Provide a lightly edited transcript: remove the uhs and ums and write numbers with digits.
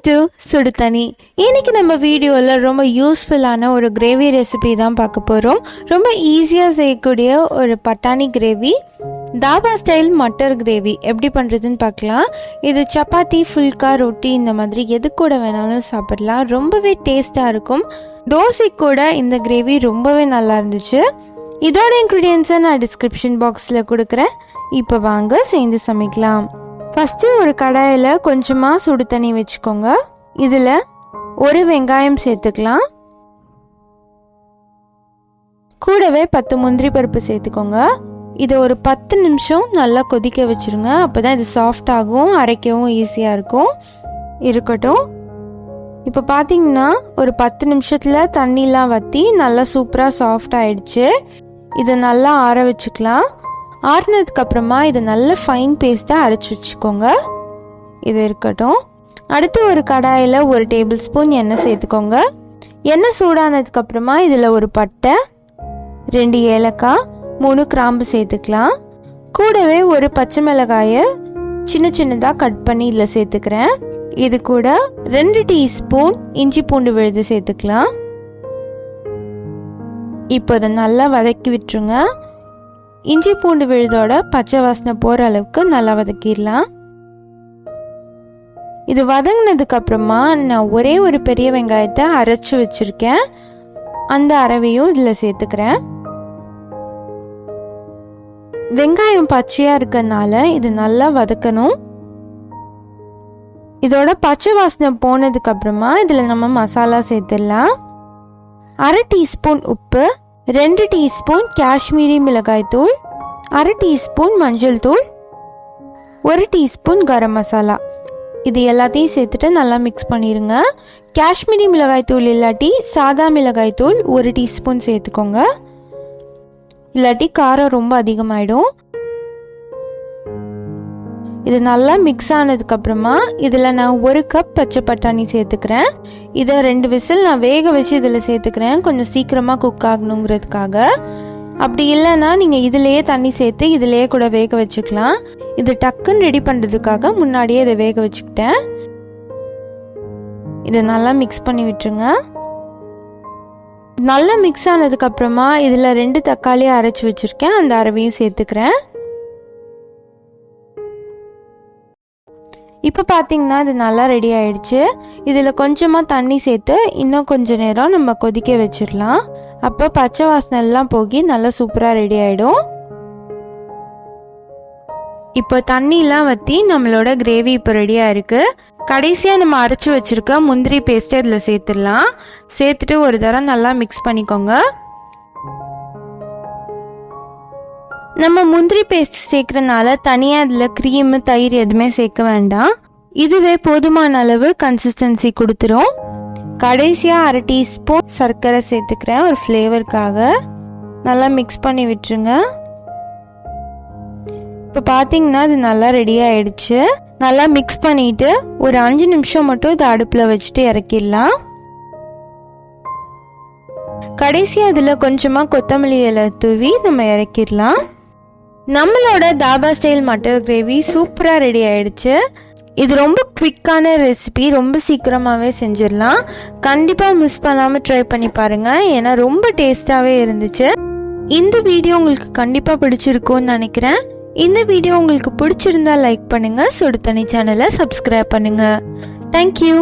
Welcome to சுடு தண்ணி. இன்னைக்கு நம்ம வீடியோவில் ரொம்ப யூஸ்ஃபுல்லான ஒரு கிரேவி ரெசிபி தான் பார்க்க போகிறோம். ரொம்ப ஈஸியாக செய்யக்கூடிய ஒரு பட்டாணி gravy, dhaba style matar gravy எப்படி பண்ணுறதுன்னு பார்க்கலாம். இது சப்பாத்தி, ஃபுல்கா, ரொட்டி இந்த மாதிரி எது கூட வேணாலும் சாப்பிடலாம். ரொம்பவே டேஸ்ட்டாக இருக்கும். தோசை கூட இந்த கிரேவி ரொம்பவே நல்லா இருந்துச்சு. இதோட இன்க்ரீடியன்ஸை நான் டிஸ்கிரிப்ஷன் பாக்ஸில் கொடுக்குறேன். இப்போ வாங்க சேர்ந்து சமைக்கலாம். ஃபஸ்ட்டு ஒரு கடாயில் கொஞ்சமாக சுடு தண்ணி வச்சுக்கோங்க. இதில் ஒரு வெங்காயம் சேர்த்துக்கலாம். கூடவே 10 முந்திரி பருப்பு சேர்த்துக்கோங்க. இதை ஒரு 10 நிமிஷம் நல்லா கொதிக்க வச்சுருங்க. அப்போ தான் இது சாஃப்ட் ஆகும், அரைக்கவும் ஈஸியாக இருக்கும். இருக்கட்டும். இப்போ பார்த்தீங்கன்னா ஒரு 10 நிமிஷத்தில் தண்ணிலாம் வற்றி நல்லா சூப்பராக சாஃப்ட் ஆகிடுச்சு. இதை நல்லா ஆற வச்சுக்கலாம். ஆறினதுக்கப்புறமா இதை நல்ல ஃபைன் பேஸ்ட்டாக அரைச்சி வச்சுக்கோங்க. இது இருக்கட்டும். அடுத்து ஒரு கடாயில் 1 டேபிள் ஸ்பூன் எண்ணெய் சேர்த்துக்கோங்க. எண்ணெய் சூடானதுக்கப்புறமா இதில் ஒரு பட்டை, 2 ஏலக்காய், 3 கிராம்பு சேர்த்துக்கலாம். கூடவே ஒரு பச்சை மிளகாயை சின்ன சின்னதாக கட் பண்ணி இதில் சேர்த்துக்கிறேன். இது கூட 2 டீஸ்பூன் இஞ்சி பூண்டு விழுது சேர்த்துக்கலாம். இப்போ அதை நல்லா வதக்கி விட்டுருங்க. இஞ்சி பூண்டு விழுதோட பச்சை வாசனை போகிற அளவுக்கு நல்லா வதக்கிடலாம். இது வதங்கினதுக்கு அப்புறமா நான் ஒரே ஒரு பெரிய வெங்காயத்தை அரைச்சி வச்சிருக்கேன். அந்த அரவையும் இதில் சேர்த்துக்கிறேன். வெங்காயம் பச்சையாக இருக்கனால இது நல்லா வதக்கணும். இதோட பச்சை வாசனை போனதுக்கு அப்புறமா இதில் நம்ம மசாலா சேர்த்துடலாம். 1/2 டீஸ்பூன் உப்பு, 2 டீஸ்பூன் காஷ்மீரி மிளகாய் தூள், 1/2 டீஸ்பூன் மஞ்சள் தூள், 1 டீஸ்பூன் கரம் மசாலா. இது எல்லாத்தையும் சேர்த்துட்டு நல்லா மிக்ஸ் பண்ணிடுங்க. காஷ்மீரி மிளகாய் தூள் இல்லாட்டி சாதா மிளகாய் தூள் 1 டீஸ்பூன் சேர்த்துக்கோங்க. இல்லாட்டி காரம் ரொம்ப அதிகமாயிடும். இது நல்லா மிக்ஸ் ஆனதுக்கப்புறமா இதில் நான் 1 கப் பச்சை பட்டாணி சேர்த்துக்கிறேன். இதை 2 விசில் நான் வேக வச்சு இதில் சேர்த்துக்கிறேன், கொஞ்சம் சீக்கிரமாக குக் ஆகணுங்கிறதுக்காக. அப்படி இல்லைன்னா நீங்கள் இதிலேயே தண்ணி சேர்த்து இதிலேயே கூட வேக வச்சுக்கலாம். இது டக்குன்னு ரெடி பண்ணுறதுக்காக முன்னாடியே இதை வேக வச்சுக்கிட்டேன். இதை நல்லா மிக்ஸ் பண்ணி விட்டுருங்க. நல்லா மிக்ஸ் ஆனதுக்கப்புறமா இதில் 2 தக்காளியை அரைச்சி வச்சுருக்கேன், அந்த அரவையும் சேர்த்துக்கிறேன். இப்போ பார்த்தீங்கன்னா இது நல்லா ரெடி ஆயிடுச்சு. இதில் கொஞ்சமாக தண்ணி சேர்த்து இன்னும் கொஞ்சம் நேரம் நம்ம கொதிக்க வச்சிடலாம். அப்போ பச்சை வாசனை எல்லாம் போகி நல்லா சூப்பராக ரெடி ஆகிடும். இப்போ தண்ணிலாம் வற்றி நம்மளோட கிரேவி இப்போ ரெடியாக இருக்குது. கடைசியாக நம்ம அரைச்சி வச்சுருக்க முந்திரி பேஸ்ட்டை இதில் சேர்த்துடலாம். சேர்த்துட்டு ஒரு தரம் நல்லா மிக்ஸ் பண்ணிக்கோங்க. நம்ம முந்திரி பேஸ்ட் சேர்க்கறனால தனியாக இதில் க்ரீமு, தயிர் எதுவுமே சேர்க்க வேண்டாம். இதுவே போதுமான அளவு கன்சிஸ்டன்சி கொடுத்துரும். கடைசியாக 1/2 டீஸ்பூன் சர்க்கரை சேர்த்துக்கிறேன் ஒரு ஃப்ளேவருக்காக. நல்லா மிக்ஸ் பண்ணி விட்டுருங்க. இப்போ பார்த்தீங்கன்னா இது நல்லா ரெடி ஆகிடுச்சு. நல்லா மிக்ஸ் பண்ணிவிட்டு ஒரு 5 நிமிஷம் மட்டும் இதை அடுப்பில் வச்சுட்டு இறக்கிடலாம். கடைசியாக இதில் கொஞ்சமாக கொத்தமல்லி இலை தூவி நம்ம இறக்கிடலாம். நம்மளோட தாபா ஸ்டைல் மட்டர் கிரேவி சூப்பராக ரெடி ஆயிடுச்சு. இது ரொம்ப குவிக்கான ரெசிபி, ரொம்ப சீக்கிரமாகவே செஞ்சிடலாம். கண்டிப்பாக மிஸ் பண்ணாமல் ட்ரை பண்ணி பாருங்கள், ஏன்னா ரொம்ப டேஸ்ட்டாகவே இருந்துச்சு. இந்த வீடியோ உங்களுக்கு கண்டிப்பாக பிடிச்சிருக்கும்னு நினைக்கிறேன். இந்த வீடியோ உங்களுக்கு பிடிச்சிருந்தா லைக் பண்ணுங்கள், சுடு தண்ணி சேனலை சப்ஸ்கிரைப் பண்ணுங்கள். தேங்க்யூ.